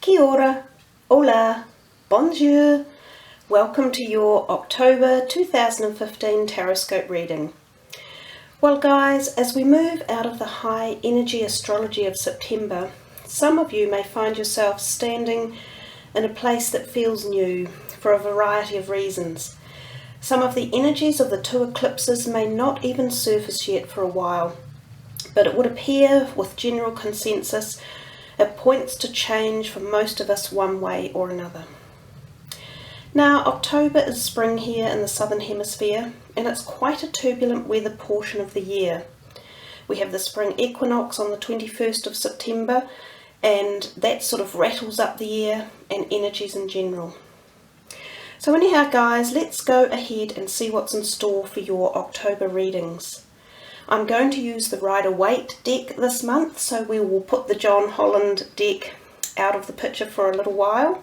Kia ora, hola, bonjour. Welcome to your October 2015 Taroscope reading. Well guys, as we move out of the high energy astrology of September, some of you may find yourself standing in a place that feels new for a variety of reasons. Some of the energies of the two eclipses may not even surface yet for a while, but it would appear, with general consensus, it points to change for most of us one way or another. Now, October is spring here in the southern hemisphere, and it's quite a turbulent weather portion of the year. We have the spring equinox on the 21st of September, and that sort of rattles up the air and energies in general. So anyhow guys, let's go ahead and see what's in store for your October readings. I'm going to use the Rider-Waite deck this month, so we will put the John Holland deck out of the picture for a little while.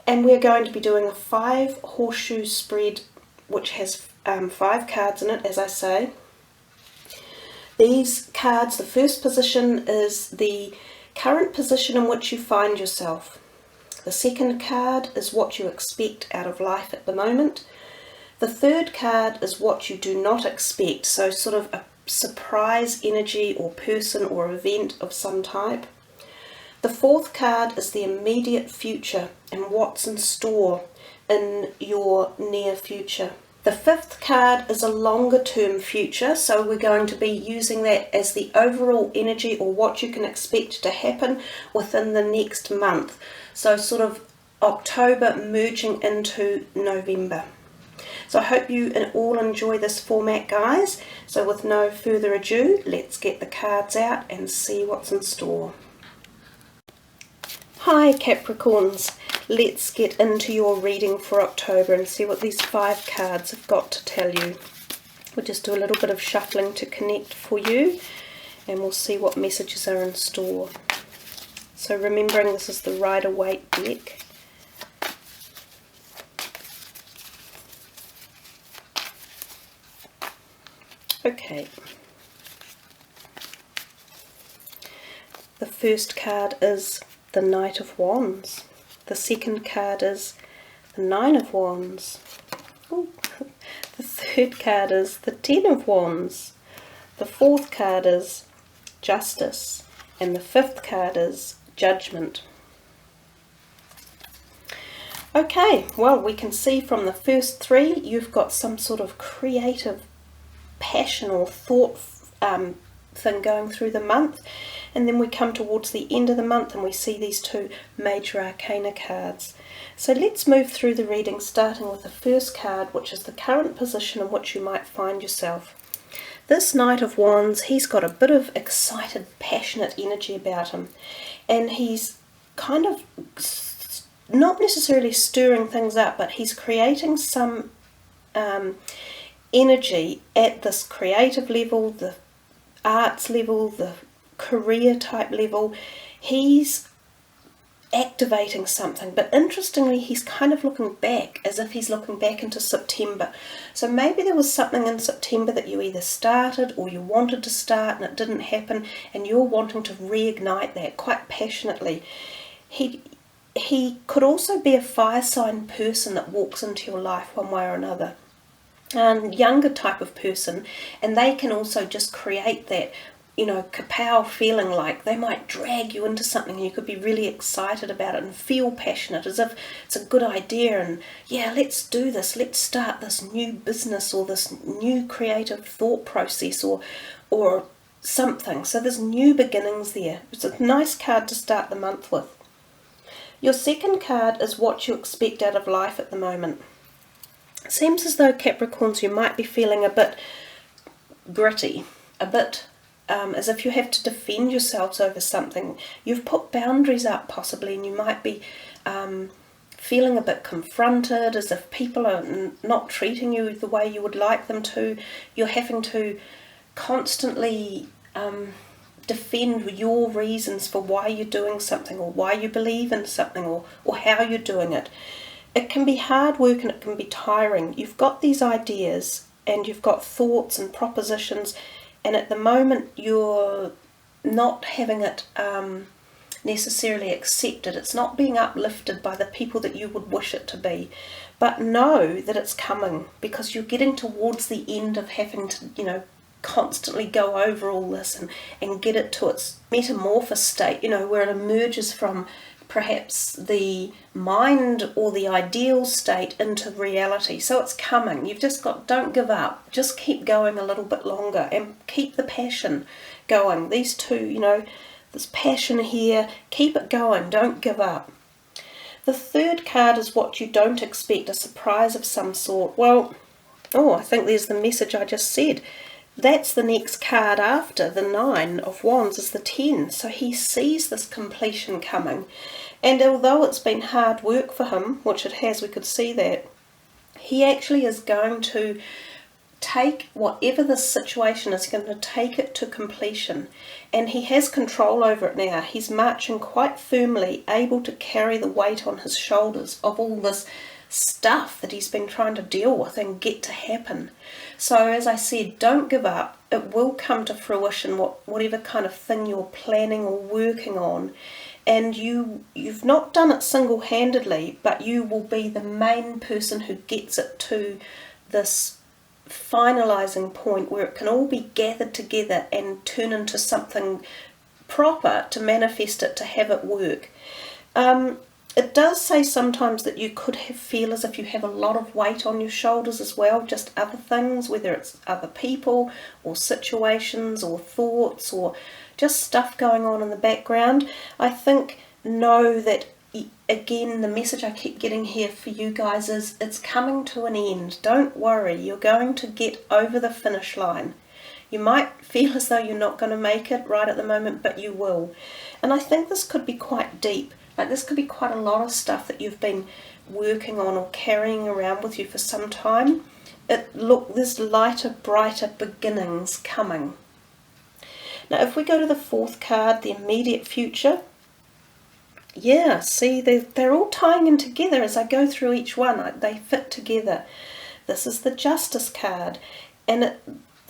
And we're going to be doing a 5 horseshoe spread, which has 5 cards in it, as I say. These cards, the first position is the current position in which you find yourself. The second card is what you expect out of life at the moment. The third card is what you do not expect, so sort of a surprise energy or person or event of some type. The fourth card is the immediate future and what's in store in your near future. The fifth card is a longer term future, so we're going to be using that as the overall energy or what you can expect to happen within the next month. So sort of October merging into November. So I hope you all enjoy this format, guys. So with no further ado, let's get the cards out and see what's in store. Hi Capricorns, let's get into your reading for October and see what these 5 cards have got to tell you. We'll just do a little bit of shuffling to connect for you, and we'll see what messages are in store. So remembering this is the Rider-Waite deck. Okay, the first card is the Knight of Wands. The second card is the Nine of Wands. Ooh. The third card is the Ten of Wands. The fourth card is Justice. And the fifth card is Judgment. Okay, well we can see from the first 3 you've got some sort of creative passion or thought thing going through the month, and then we come towards the end of the month and we see these 2 major arcana cards. So let's move through the reading, starting with the first card, which is the current position in which you might find yourself. This Knight of Wands, he's got a bit of excited, passionate energy about him, and he's kind of not necessarily stirring things up, but he's creating some energy at this creative level, the arts level, the career type level. He's activating something, but interestingly he's kind of looking back, as if he's looking back into September. So maybe there was something in September that you either started or you wanted to start and it didn't happen, and you're wanting to reignite that quite passionately. He could also be a fire sign person that walks into your life one way or another. Younger type of person, and they can also just create that, you know, kapow feeling, like they might drag you into something and you could be really excited about it and feel passionate, as if it's a good idea and yeah, let's do this, let's start this new business or this new creative thought process or something. So there's new beginnings there. It's a nice card to start the month with. Your second card is what you expect out of life at the moment. It seems as though Capricorns, you might be feeling a bit gritty, a bit as if you have to defend yourselves over something. You've put boundaries up possibly, and you might be feeling a bit confronted, as if people are not treating you the way you would like them to. You're having to constantly defend your reasons for why you're doing something, or why you believe in something, or how you're doing it. It can be hard work and it can be tiring. You've got these ideas and you've got thoughts and propositions, and at the moment you're not having it necessarily accepted. It's not being uplifted by the people that you would wish it to be. But know that it's coming, because you're getting towards the end of having to, constantly go over all this and get it to its metamorphosis state, where it emerges from perhaps the mind or the ideal state into reality. So it's coming. You've just don't give up. Just keep going a little bit longer and keep the passion going. These two, this passion here, keep it going. Don't give up. The third card is what you don't expect, a surprise of some sort. Well, I think there's the message I just said. That's the next card after the 9 of Wands, is the 10. So he sees this completion coming. And although it's been hard work for him, which it has, we could see that, he actually is going to take whatever the situation is, going to take it to completion. And he has control over it now. He's marching quite firmly, able to carry the weight on his shoulders of all this stuff that he's been trying to deal with and get to happen. So as I said, don't give up. It will come to fruition, whatever kind of thing you're planning or working on. And you've not done it single-handedly, but you will be the main person who gets it to this finalizing point where it can all be gathered together and turn into something proper to manifest it, to have it work. It does say sometimes that you could feel as if you have a lot of weight on your shoulders as well, just other things, whether it's other people or situations or thoughts or just stuff going on in the background. I think, know that, again, the message I keep getting here for you guys is it's coming to an end. Don't worry, you're going to get over the finish line. You might feel as though you're not going to make it right at the moment, but you will. And I think this could be quite deep. Like, this could be quite a lot of stuff that you've been working on or carrying around with you for some time. Look, there's lighter, brighter beginnings coming. Now, if we go to the fourth card, the immediate future, yeah, see, they're all tying in together as I go through each one. They fit together. This is the Justice card, and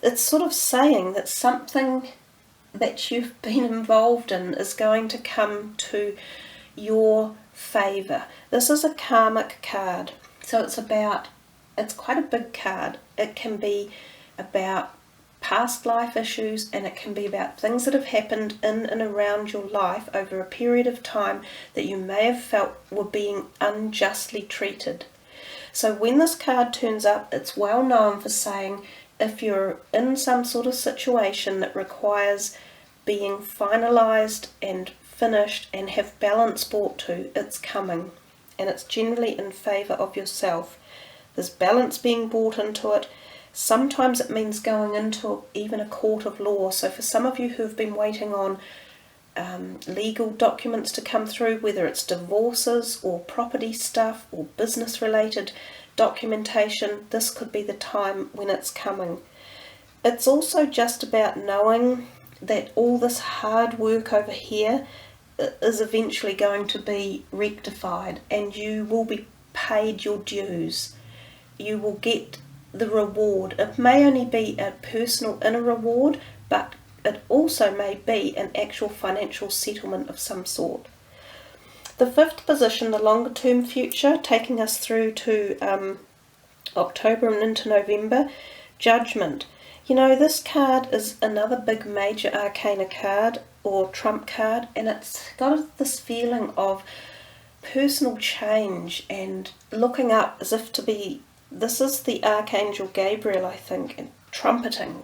it's sort of saying that something that you've been involved in is going to come to your favour. This is a karmic card, so it's quite a big card. It can be about past life issues, and it can be about things that have happened in and around your life over a period of time that you may have felt were being unjustly treated. So when this card turns up, it's well known for saying if you're in some sort of situation that requires being finalised and finished and have balance brought to, it's coming, and it's generally in favour of yourself. There's balance being brought into it. Sometimes it means going into even a court of law. So for some of you who've been waiting on legal documents to come through, whether it's divorces or property stuff or business related documentation, this could be the time when it's coming. It's also just about knowing that all this hard work over here is eventually going to be rectified, and you will be paid your dues. You will get the reward. It may only be a personal inner reward, but it also may be an actual financial settlement of some sort. The fifth position, the longer term future, taking us through to October and into November, Judgment. This card is another big major arcana card or trump card, and it's got this feeling of personal change and looking up as if to be, this is the Archangel Gabriel, I think, and trumpeting.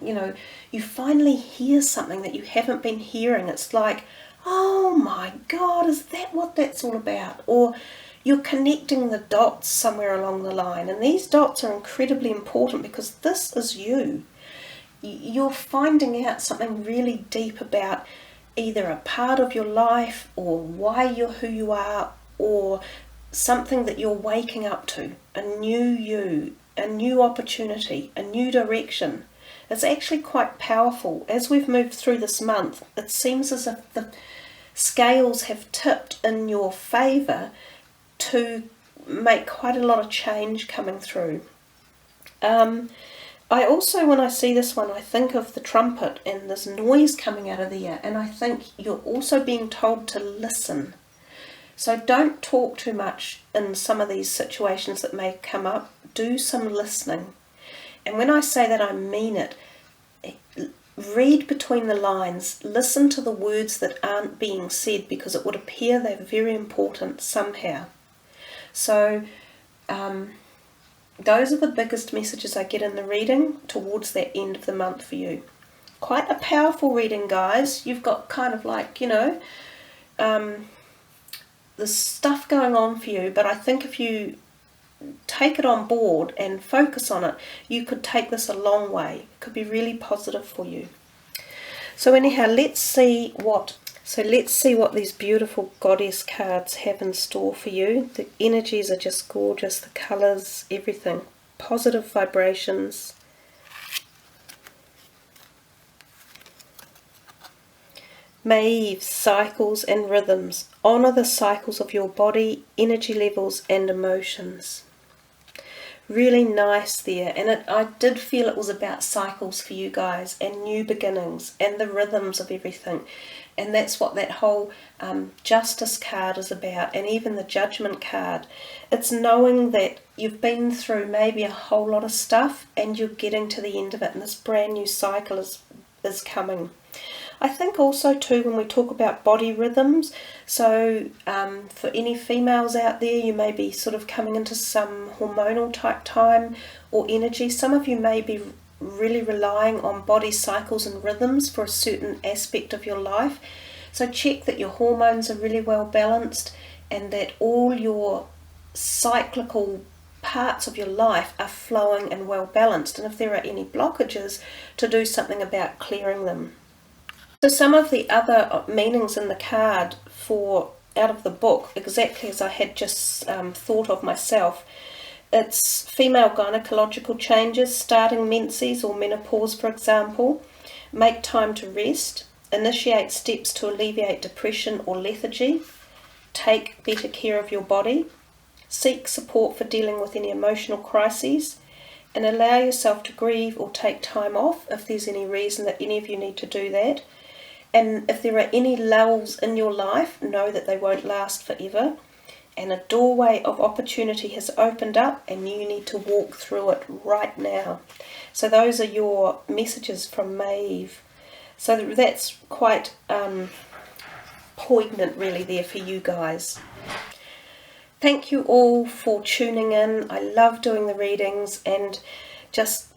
You finally hear something that you haven't been hearing. It's like, oh my God, is that what that's all about? Or you're connecting the dots somewhere along the line, and these dots are incredibly important because this is you. You're finding out something really deep about either a part of your life or why you're who you are, or something that you're waking up to, a new you, a new opportunity, a new direction. It's actually quite powerful. As we've moved through this month, it seems as if the scales have tipped in your favour to make quite a lot of change coming through. I also, when I see this one, I think of the trumpet and this noise coming out of the ear, and I think you're also being told to listen. So don't talk too much in some of these situations that may come up. Do some listening. And when I say that, I mean it. Read between the lines. Listen to the words that aren't being said, because it would appear they're very important somehow. So those are the biggest messages I get in the reading towards that end of the month for you. Quite a powerful reading, guys. You've got kind of like, there's stuff going on for you, but I think if you take it on board and focus on it, you could take this a long way. It could be really positive for you. So anyhow, let's see what these beautiful goddess cards have in store for you. The energies are just gorgeous, the colours, everything. Positive vibrations. Maeve, cycles and rhythms. Honour the cycles of your body, energy levels and emotions. Really nice there, and I did feel it was about cycles for you guys, and new beginnings, and the rhythms of everything. And that's what that whole justice card is about, and even the judgment card. It's knowing that you've been through maybe a whole lot of stuff, and you're getting to the end of it, and this brand new cycle is coming. I think also too, when we talk about body rhythms, so for any females out there, you may be sort of coming into some hormonal type time or energy. Some of you may be really relying on body cycles and rhythms for a certain aspect of your life. So check that your hormones are really well balanced, and that all your cyclical parts of your life are flowing and well balanced. And if there are any blockages, to do something about clearing them. So some of the other meanings in the card out of the book, exactly as I had just thought of myself, it's female gynecological changes, starting menses or menopause, for example, make time to rest, initiate steps to alleviate depression or lethargy, take better care of your body, seek support for dealing with any emotional crises, and allow yourself to grieve or take time off if there's any reason that any of you need to do that. And if there are any lulls in your life, know that they won't last forever. And a doorway of opportunity has opened up, and you need to walk through it right now. So those are your messages from Maeve. So that's quite poignant really there for you guys. Thank you all for tuning in. I love doing the readings and just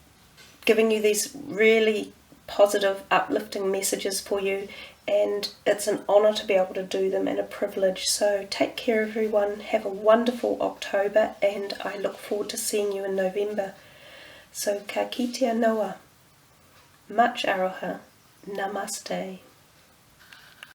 giving you these really positive, uplifting messages for you, and it's an honour to be able to do them and a privilege. So take care everyone, have a wonderful October, and I look forward to seeing you in November. So ka kite noa, much aroha, namaste.